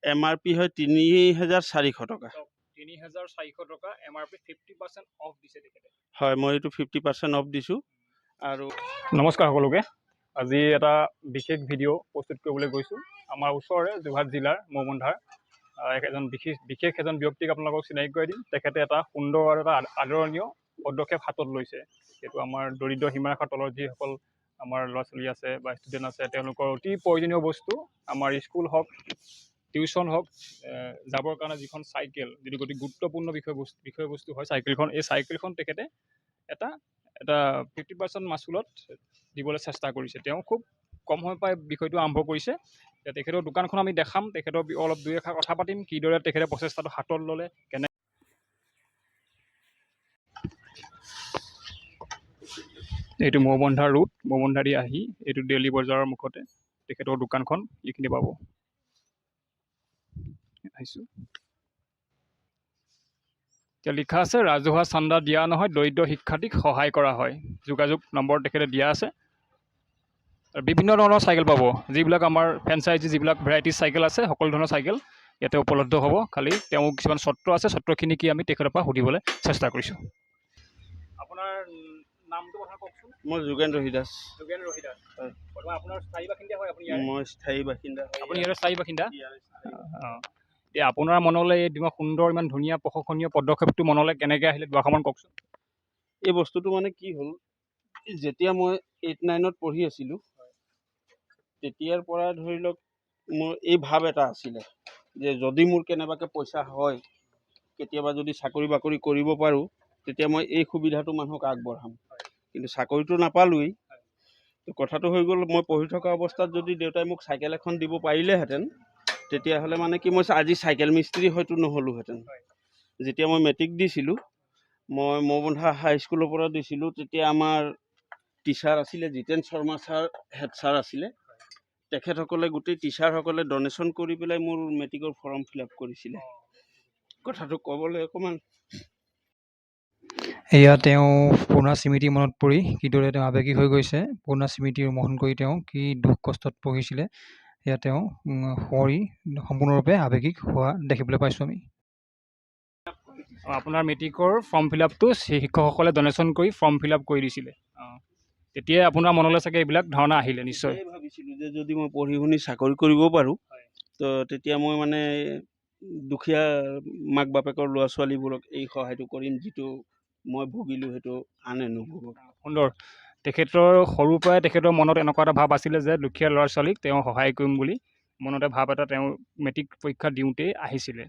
MRP হয় ৩,৪০০ টকা। ৩,৪০০ টকা MRP 50% অফ দিছে তেখেতে। হয়, মই এইটো 50% অফ দিছোঁ। আৰু নমস্কাৰ সকলোকে। আজি এটা বিশেষ ভিডিঅ' প্ৰস্তুত কৰিবলৈ গৈছোঁ। আমাৰ ওচৰৰে যোৰহাট জিলাৰ মৌবন্ধাৰ এজন বিশেষ এজন ব্যক্তিক আপোনালোকক চিনাকি কৰাই দিম। তেখেতে এটা সুন্দৰ আৰু এটা আদৰণীয় পদক্ষেপ হাতত লৈছে। সেইটো আমাৰ দৰিদ্ৰ সীমাৰেখাৰ তলৰ যিসকল আমাৰ ল'ৰা ছোৱালী আছে বা ষ্টুডেণ্ট আছে, তেওঁলোকৰ অতি প্ৰয়োজনীয় বস্তু আমাৰ স্কুল হওক, টিউশ্যন হওক, যাবৰ কাৰণে যিখন চাইকেল, যিটো অতি গুৰুত্বপূৰ্ণ বিষয়বস্তু হয় চাইকেলখন, এই চাইকেলখন তেখেতে এটা 50% মাচুলত দিবলৈ চেষ্টা কৰিছে। তেওঁ খুব কম সময় পাই বিষয়টো আৰম্ভ কৰিছে। তেখেতৰ দোকানখন আমি দেখাম, তেখেতৰ অলপ দুই এষাৰ কথা পাতিম, কিদৰে তেখেতে প্ৰচেষ্টাটো হাতত ল'লে, কেনে এইটো মৌবন্ধাৰ ৰোড, মৌবন্ধা দি আহি এইটো দেইলি বজাৰৰ মুখতে তেখেতৰ দোকানখন এইখিনি পাব। আহিছোঁ, এতিয়া লিখা আছে ৰাজহুৱা চান্দা দিয়া নহয়, দৰিদ্ৰ শিক্ষাৰ্থীক সহায় কৰা হয়। যোগাযোগ নম্বৰ তেখেতে দিয়া আছে। বিভিন্ন ধৰণৰ চাইকেল পাব, যিবিলাক আমাৰ ফ্ৰেঞ্চাইজি যিবিলাক ভেৰাইটিজ চাইকেল আছে, সকলো ধৰণৰ চাইকেল ইয়াতে উপলব্ধ হ'ব। খালি তেওঁ কিছুমান চৰ্ত আছে, চৰ্তখিনি কি আমি তেখেতৰ পৰা সুধিবলৈ চেষ্টা কৰিছোঁ। আপোনাৰ নামটো কথা কওকচোন। মই যোগেন ৰহিদাস। যোগেন ৰহিদাস, হয়। আপোনাৰ স্থায়ী বাসিন্দা হয় আপুনি? মই স্থায়ী বাসিন্দা। আপুনি ইয়াৰ স্থায়ী বাসিন্দা? অঁ, এতিয়া আপোনাৰ মনলৈ এই ইমান সুন্দৰ, ইমান ধুনীয়া প্ৰশংসনীয় পদক্ষেপটো মনলৈ কেনেকৈ আহিলে দুআষাৰমান কওকচোন। এই বস্তুটো মানে কি হ'ল, যেতিয়া মই 8-9ত পঢ়ি আছিলোঁ, তেতিয়াৰ পৰা ধৰি লওক মোৰ এই ভাৱ এটা আছিলে যে যদি মোৰ কেনেবাকৈ পইচা হয়, কেতিয়াবা যদি চাকৰি বাকৰি কৰিব পাৰোঁ, তেতিয়া মই এই সুবিধাটো মানুহক আগবঢ়াম। কিন্তু চাকৰিটো নাপালোঁৱেই। কথাটো হৈ গ'ল, মই পঢ়ি থকা অৱস্থাত যদি দেউতাই মোক চাইকেল এখন দিব পাৰিলেহেঁতেন, তেতিয়াহ'লে মানে কি মই আজি চাইকেল মিস্ত্ৰী হয়তো নহ'লোহেঁতেন। যেতিয়া মই মেট্ৰিক দিছিলোঁ, মই মৌবন্ধা হাইস্কুলৰ পৰা দিছিলোঁ, তেতিয়া আমাৰ টিচাৰ আছিলে Jiten Sharma sir, head sir আছিলে। তেখেতসকলে গোটেই টিচাৰসকলে ডনেশ্যন কৰি পেলাই মোৰ মেট্ৰিকৰ ফৰ্ম ফিল আপ কৰিছিলে। কথাটো ক'বলৈ অকণমান এয়া তেওঁ পুৰণা স্মৃতি মনত পৰি কিদৰে তেওঁ আৱেগিক হৈ গৈছে। পুৰণা স্মৃতি ৰোমন্থন কৰি তেওঁ কি দুখ কষ্টত পঢ়িছিলে, এয়া তেওঁ সৰি সম্পূৰ্ণৰূপে আৱেগিক হোৱা দেখিবলৈ পাইছোঁ আমি। আপোনাৰ মেট্ৰিকৰ ফৰ্ম ফিল আপটো শিক্ষকসকলে ডনেশ্যন কৰি ফৰ্ম ফিল আপ কৰি দিছিলে। তেতিয়াই আপোনাৰ মনলৈ চাগে এইবিলাক ধাৰণা আহিলে নিশ্চয়। ভাবিছিলোঁ যে যদি মই পঢ়ি শুনি চাকৰি কৰিব পাৰোঁ, তো তেতিয়া মই মানে দুখীয়া মাক বাপেকৰ ল'ৰা ছোৱালীবোৰক এই সহায়টো কৰিম, যিটো মই ভুগিলোঁ সেইটো আনে নুভুগক। সুন্দৰ। তেখেতৰ সৰুৰ পৰাই তেখেতৰ মনত এনেকুৱা এটা ভাৱ আছিলে যে দুখীয়া ল'ৰা ছোৱালীক তেওঁ সহায় কৰিম বুলি মনতে ভাৱ এটা তেওঁ মেট্ৰিক পৰীক্ষা দিওঁতেই আহিছিলে।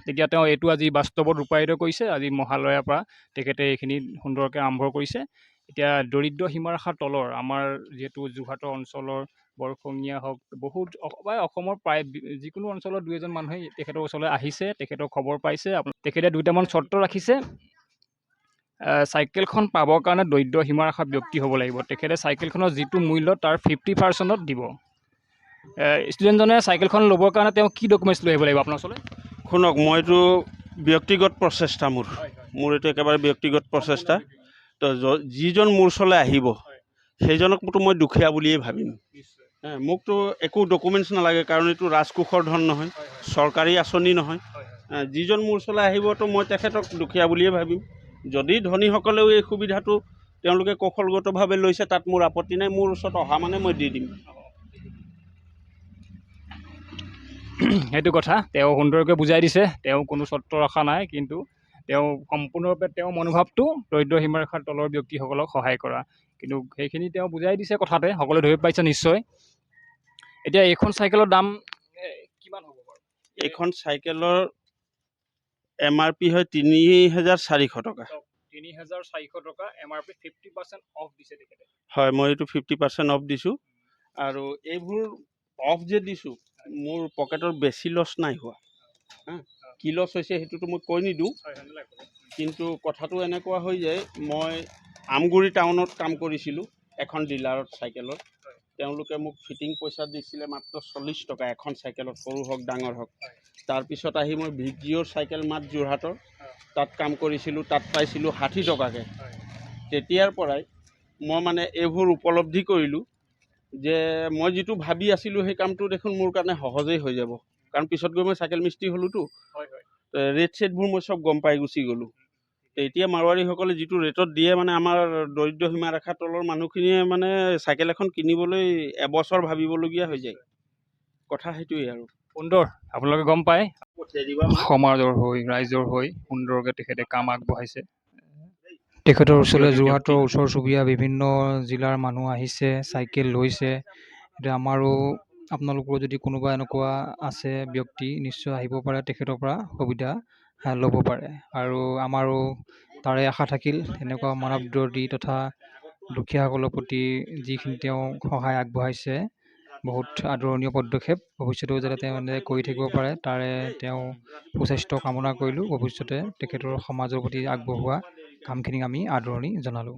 তেতিয়া তেওঁ এইটো আজি বাস্তৱত ৰূপায়িত কৰিছে। আজি মহালয়াৰ পৰা তেখেতে এইখিনি সুন্দৰকৈ আৰম্ভ কৰিছে। এতিয়া দৰিদ্ৰ সীমাৰেখাৰ তলৰ আমাৰ যিহেতু যোৰহাটৰ অঞ্চলৰ বৰষঙীয়া হওক, বহুত অসমৰ প্ৰায় যিকোনো অঞ্চলৰ দুই এজন মানুহে তেখেতৰ ওচৰলৈ আহিছে, তেখেতৰ খবৰ পাইছে। তেখেতে দুটামান চৰ্ত ৰাখিছে। চাইকেলখন পাবৰ কাৰণে দৰিদ্ৰ সীমাৰেখাৰ ব্যক্তি হ'ব লাগিব। তেখেতে চাইকেলখনৰ যিটো মূল্য তাৰ 50%ত দিব। ষ্টুডেণ্টজনে চাইকেলখন ল'বৰ কাৰণে তেওঁ কি ডকুমেণ্টছ লৈ আহিব লাগিব আপোনাৰ ওচৰলৈ? শুনক, মইতো ব্যক্তিগত প্ৰচেষ্টা, মোৰ এইটো একেবাৰে ব্যক্তিগত প্ৰচেষ্টা। তো যিজন মোৰ ওচৰলৈ আহিব সেইজনকতো মই দুখীয়া বুলিয়েই ভাবিম। মোকতো একো ডকুমেণ্টছ নালাগে, কাৰণ এইটো ৰাজকোষৰ ধন নহয়, চৰকাৰী আঁচনি নহয়। যিজন মোৰ ওচৰলৈ আহিবতো মই তেখেতক দুখীয়া বুলিয়েই ভাবিম। যদি ধনীসকলেও এই সুবিধাটো তেওঁলোকে কৌশলগতভাৱে লৈছে, তাত মোৰ আপত্তি নাই। মোৰ ওচৰত অহা মানে মই দি দিম। সেইটো কথা তেওঁ সুন্দৰকৈ বুজাই দিছে। তেওঁ কোনো চৰ্ত ৰখা নাই, কিন্তু তেওঁ সম্পূৰ্ণৰূপে তেওঁৰ মনোভাৱটো দৰিদ্ৰ সীমাৰেখাৰ তলৰ ব্যক্তিসকলক সহায় কৰা। কিন্তু সেইখিনি তেওঁ বুজাই দিছে কথাতে, সকলোৱে ধৰি পাইছে নিশ্চয়। এতিয়া এইখন চাইকেলৰ দাম কিমান হ'ব বাৰু? এইখন চাইকেলৰ MRP হয় ৩,৪০০ টকা। ৩,৪০০ টকা MRP 50% অফ দিছে তেখেতে। হয়, মই এইটো 50% অফ দিছোঁ। আৰু এইবোৰ অফ যে দিছোঁ, মোৰ পকেটৰ বেছি লছ নাই হোৱা। কি লছ হৈছে সেইটোতো মই কৈ নিদিওঁ, কিন্তু কথাটো এনেকুৱা হৈ যায়, মই আমগুৰি টাউনত কাম কৰিছিলোঁ এখন ডিলাৰত চাইকেলৰ। তেওঁলোকে মোক ফিটিং পইচা দিছিলে মাত্ৰ 40 টকা এখন চাইকেলত, সৰু হওক ডাঙৰ হওক। তাৰপিছত আহি মই ভিজিঅ'ৰ চাইকেল মাত যোৰহাটৰ তাত কাম কৰিছিলোঁ, তাত পাইছিলোঁ 60 টকাকৈ। তেতিয়াৰ পৰাই মই মানে এইবোৰ উপলব্ধি কৰিলোঁ যে মই যিটো ভাবি আছিলোঁ সেই কামটো দেখোন মোৰ কাৰণে সহজেই হৈ যাব। কাৰণ পিছত গৈ মই চাইকেল মিস্ত্ৰী হ'লোতো, হয় হয় ৰেট চেটবোৰ মই চব গম পাই গুচি গ'লোঁ। এতিয়া মাৰোৱাৰীসকলে যিটো ৰেটত দিয়ে মানে আমাৰ দৰিদ্ৰ সীমা ৰেখাৰ তলৰ মানুহখিনিয়ে মানে চাইকেল এখন কিনিবলৈ এবছৰ ভাবিবলগীয়া হৈ যায়। কথা সেইটোৱেই আৰু। সুন্দৰ, আপোনালোকে গম পায় পঠিয়াই দিবা মাক। সমাজৰ হৈ ৰাইজৰ হৈ সুন্দৰকৈ তেখেতে কাম আগবঢ়াইছে। তেখেতৰ ওচৰলৈ যোৰহাটৰ ওচৰ চুবুৰীয়া বিভিন্ন জিলাৰ মানুহ আহিছে, চাইকেল লৈছে। এতিয়া আমাৰো আপোনালোকৰ যদি কোনোবা এনেকুৱা আছে ব্যক্তি, নিশ্চয় আহিব পাৰে, তেখেতৰ পৰা সুবিধা ল'ব পাৰে। আৰু আমাৰো তাৰে আশা থাকিল এনেকুৱা মানৱদৰ্দী তথা দুখীয়াসকলৰ প্ৰতি যিখিনি তেওঁ সহায় আগবঢ়াইছে, বহুত আদৰণীয় পদক্ষেপ, ভৱিষ্যতেও যাতে তেওঁ এনেকৈ কৰি থাকিব পাৰে তাৰে তেওঁ সুস্বাস্থ্য কামনা কৰিলোঁ। ভৱিষ্যতে তেখেতৰ সমাজৰ প্ৰতি আগবঢ়োৱা কামখিনিক আমি আদৰণি জনালোঁ।